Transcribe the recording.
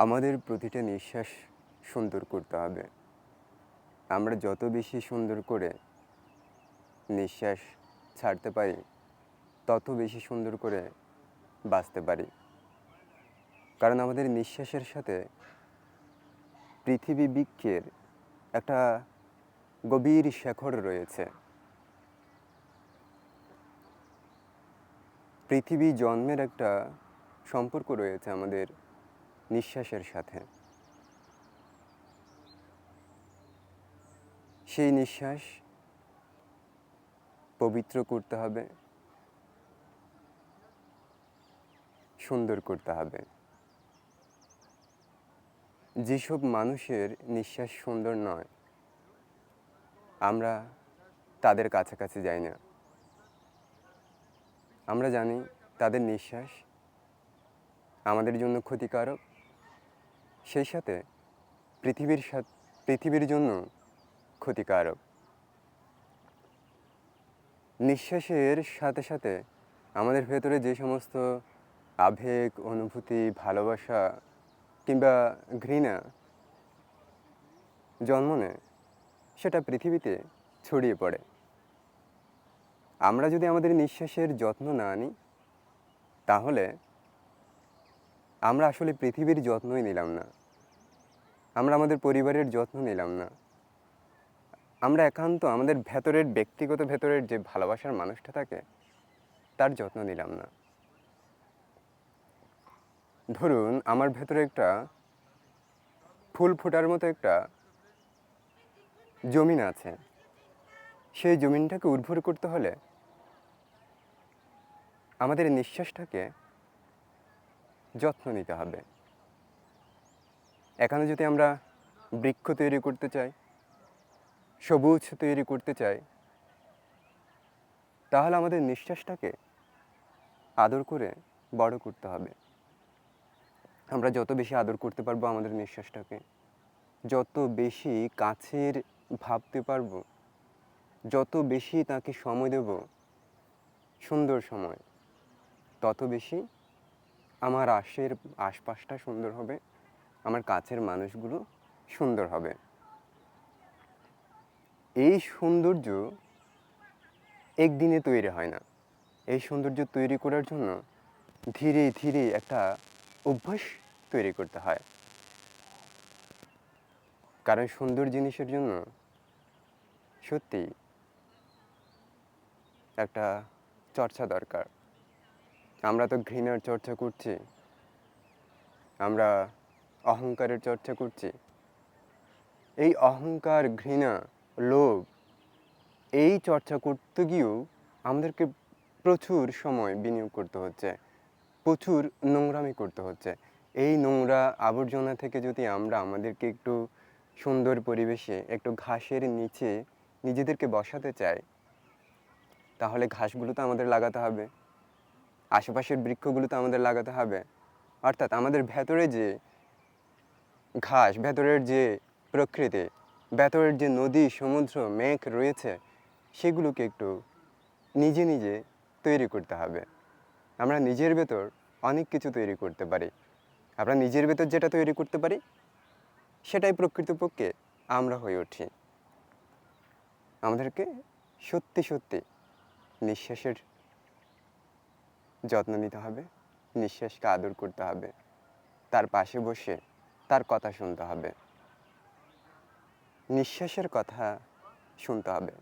আমাদের প্রতিটা নিঃশ্বাস সুন্দর করতে হবে। আমরা যত বেশি সুন্দর করে নিঃশ্বাস ছাড়তে পারি, তত বেশি সুন্দর করে বাঁচতে পারি। কারণ আমাদের নিঃশ্বাসের সাথে পৃথিবী বৃক্ষের একটা গভীর শেকড় রয়েছে। পৃথিবী জন্মের একটা সম্পর্ক রয়েছে আমাদের নিঃশ্বাসের সাথে। সেই নিঃশ্বাস পবিত্র করতে হবে, সুন্দর করতে হবে। যেসব মানুষের নিঃশ্বাস সুন্দর নয়, আমরা তাদের কাছাকাছি যাই না। আমরা জানি তাদের নিঃশ্বাস আমাদের জন্য ক্ষতিকারক, সেই সাথে পৃথিবীর জন্য ক্ষতিকারক। নিঃশ্বাসের সাথে সাথে আমাদের ভেতরে যে সমস্ত আবেগ, অনুভূতি, ভালোবাসা কিংবা ঘৃণা জন্ম নেয়, সেটা পৃথিবীতে ছড়িয়ে পড়ে। আমরা যদি আমাদের নিঃশ্বাসের যত্ন না নিই, তাহলে আমরা আসলে পৃথিবীর যত্নই নিলাম না, আমরা আমাদের পরিবারের যত্ন নিলাম না, আমরা একান্ত আমাদের ব্যক্তিগত ভেতরের যে ভালোবাসার মানুষটা থাকে তার যত্ন নিলাম না। ধরুন আমার ভেতরে একটা ফুল ফোটার মতো একটা জমিন আছে। সেই জমিনটাকে উর্বর করতে হলে আমাদের নিঃশ্বাসটাকে যত্ন নিতে হবে। এখানে যদি আমরা বৃক্ষ তৈরি করতে চাই, সবুজ তৈরি করতে চাই, তাহলে আমাদের নিঃশ্বাসটাকে আদর করে বড় করতে হবে। আমরা যত বেশি আদর করতে পারবো আমাদের নিঃশ্বাসটাকে, যত বেশি কাছের ভাবতে পারবো, যত বেশি তাকে সময় দেব, সুন্দর সময়, তত বেশি আমার আশপাশটা সুন্দর হবে, আমার কাছের মানুষগুলো সুন্দর হবে। এই সৌন্দর্য একদিনে তৈরি হয় না। এই সৌন্দর্য তৈরি করার জন্য ধীরে ধীরে একটা অভ্যাস তৈরি করতে হয়। কারণ সুন্দর জিনিসের জন্য সত্যি একটা চর্চা দরকার। আমরা তো ঘৃণার চর্চা করছি, আমরা অহংকারের চর্চা করছি। এই অহংকার, ঘৃণা, লোভ, এই চর্চা করতে গিয়েও আমাদেরকে প্রচুর সময় বিনিয়োগ করতে হচ্ছে, প্রচুর নোংরামি করতে হচ্ছে। এই নোংরা আবর্জনা থেকে যদি আমরা আমাদেরকে একটু সুন্দর পরিবেশে, একটু ঘাসের নিচে নিজেদেরকে বসাতে চাই, তাহলে ঘাসগুলো তো আমাদের লাগাতে হবে, আশেপাশের বৃক্ষগুলো তো আমাদের লাগাতে হবে। অর্থাৎ আমাদের ভেতরে যে ঘাস, ভেতরের যে প্রকৃতি, ভেতরের যে নদী, সমুদ্র, মেঘ রয়েছে, সেগুলোকে একটু নিজে নিজে তৈরি করতে হবে। আমরা নিজের ভেতর অনেক কিছু তৈরি করতে পারি। আমরা নিজের ভেতর যেটা তৈরি করতে পারি, সেটাই প্রকৃতপক্ষে আমরা হয়ে উঠি। আমাদেরকে সত্যি সত্যি নিঃশ্বাসের যত্ন নিতে হবে, নিঃশ্বাসকে আদর করতে হবে, তার পাশে বসে তার কথা শুনতে হবে, নিঃশ্বাসের কথা শুনতে হবে।